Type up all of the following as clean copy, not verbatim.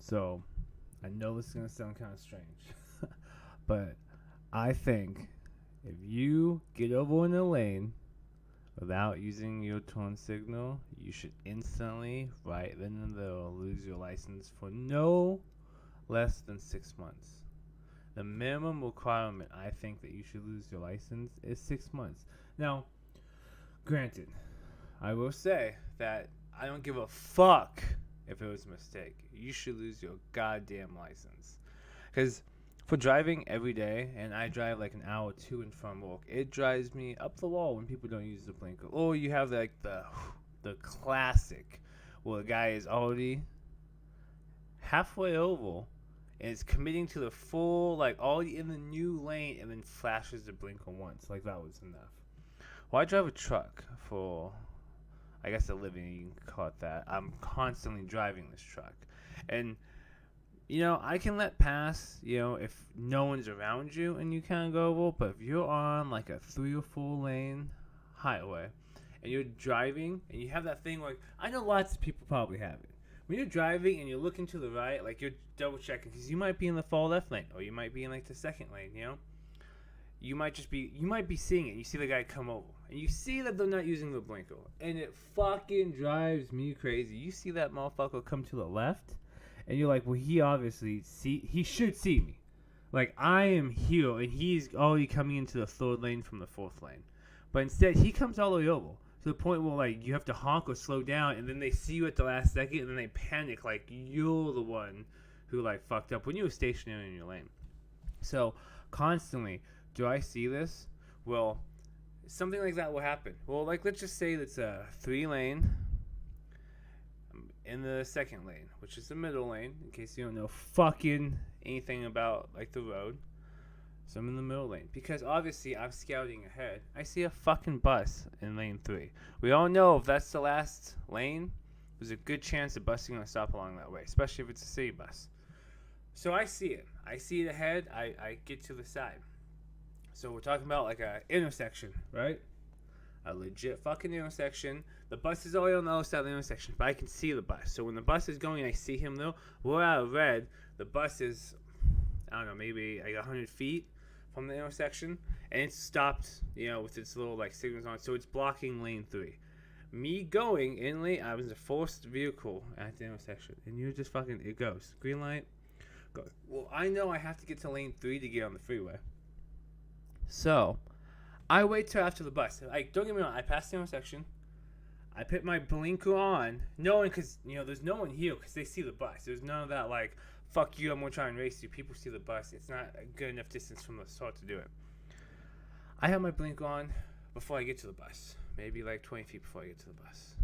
So, I know this is going to sound kind of strange, but I think if you get over in the lane without using your turn signal, you should instantly, right then and there, lose your license for no less than 6 months. The minimum requirement, I think, that you should lose your license is 6 months. Now, granted, I will say that I don't give a fuck if it was a mistake. You should lose your goddamn license. Because for driving every day, and I drive like an hour to and from work, it drives me up the wall when people don't use the blinker. Or you have like the classic where the guy is already halfway over and is committing to the full, like already in the new lane, and then flashes the blinker once. Like that was enough. Well, I drive a truck for, I guess, a living, you can call it that. I'm constantly driving this truck. And, I can let pass, if no one's around you and you can't go over. But if you're on like a 3 or 4 lane highway and you're driving and you have that thing like, I know lots of people probably have it. When you're driving and you're looking to the right, like you're double checking because you might be in the far left lane or you might be in like the second lane, You might be seeing it. You see the guy come over and you see that they're not using the blinker and it fucking drives me crazy. You see that motherfucker come to the left and you're like, well, he should see me. Like I am here and he's already coming into the 3rd lane from the 4th lane. But instead he comes all the way over. To the point where like you have to honk or slow down, and then they see you at the last second, and then they panic like you're the one who like fucked up when you were stationary in your lane. So constantly, do I see this? Well, something like that will happen. Well, like let's just say it's a 3 lane in the 2nd lane, which is the middle lane. In case you don't know fucking anything about like the road. So I'm in the middle lane because obviously I'm scouting ahead. I see a fucking bus in lane 3. We all know if that's the last lane, there's a good chance the bus is going to stop along that way, especially if it's a city bus. So I see it. I see it ahead. I get to the side. So we're talking about like a intersection, right? A legit fucking intersection. The bus is already on the other side of the intersection, but I can see the bus. So when the bus is going and I see him though, we're out of red. The bus is, I don't know, maybe like 100 feet from the intersection, and it's stopped, with its little like signals on, so it's blocking lane 3. Me going in lane, I was a forced vehicle at the intersection, and you just fucking, it goes green light, go. Well, I know I have to get to lane 3 to get on the freeway, so I wait till after the bus. Like, don't get me wrong, I pass the intersection, I put my blinker on, knowing because there's no one here because they see the bus. There's none of that like, fuck you, I'm going to try and race you. People see the bus. It's not a good enough distance from the start to do it. I have my blinker on before I get to the bus. Maybe like 20 feet before I get to the bus.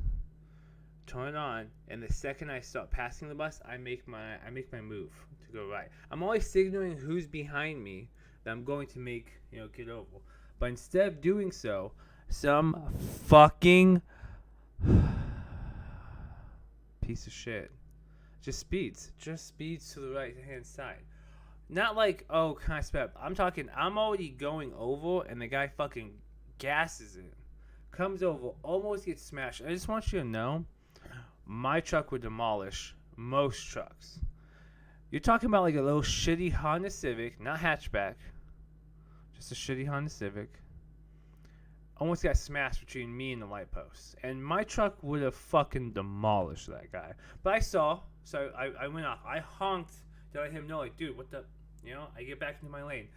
Turn it on, and the second I start passing the bus, I make my move to go right. I'm always signaling who's behind me that I'm going to make, get over. But instead of doing so, some fucking piece of shit just speeds to the right hand side. Not like, oh, can I speed up? I'm talking, I'm already going over, and the guy fucking gasses it, comes over, almost gets smashed. I just want you to know, my truck would demolish most trucks. You're talking about like a little shitty Honda Civic, not hatchback, just a shitty Honda Civic. Almost got smashed between me and the light post, and my truck would have fucking demolished that guy. But I saw. So I went off. I honked to let him know, like, dude, what the, I get back into my lane.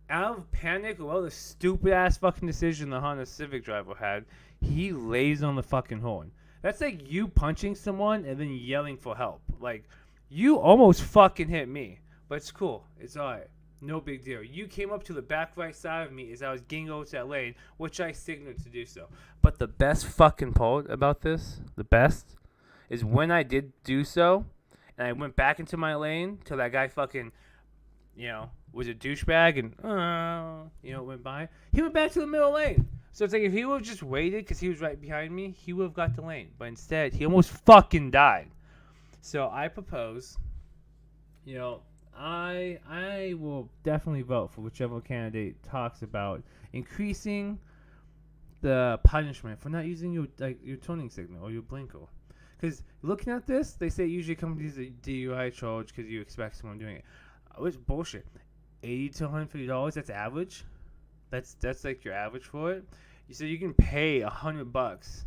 Out of panic, the stupid ass fucking decision the Honda Civic driver had, he lays on the fucking horn. That's like you punching someone and then yelling for help. Like, you almost fucking hit me, but it's cool. It's alright. No big deal. You came up to the back right side of me as I was getting over to that lane, which I signaled to do so. But the best fucking part about this, is when I did do so, and I went back into my lane till that guy fucking, was a douchebag and, went by. He went back to the middle lane. So it's like if he would have just waited because he was right behind me, he would have got the lane. But instead, he almost fucking died. So I propose, I will definitely vote for whichever candidate talks about increasing the punishment for not using your turning signal or your blinker. Because looking at this, they say usually companies a DUI charge because you expect someone doing it. Which bullshit. $80 to $150. That's average. That's like your average for it. You said you can pay $100.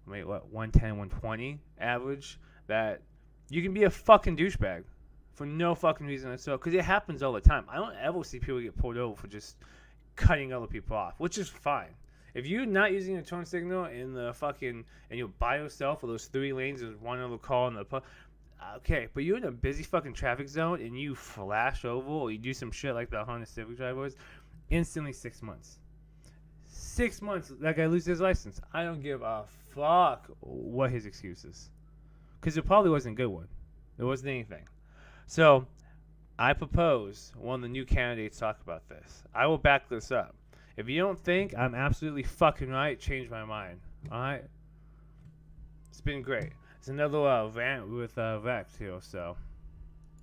Wait, what? 110, 120 average. That you can be a fucking douchebag for no fucking reason at all. Because it happens all the time. I don't ever see people get pulled over for just cutting other people off, which is fine. If you're not using a turn signal in the fucking, and you're by yourself with those 3 lanes, there's one other car in the okay, but you're in a busy fucking traffic zone and you flash over or you do some shit like the Honda Civic drivers, instantly 6 months. 6 months, that guy loses his license. I don't give a fuck what his excuse is. Because it probably wasn't a good one. There wasn't anything. So, I propose one of the new candidates talk about this. I will back this up. If you don't think I'm absolutely fucking right, change my mind. Alright? It's been great. It's another rant with Rekt here, so...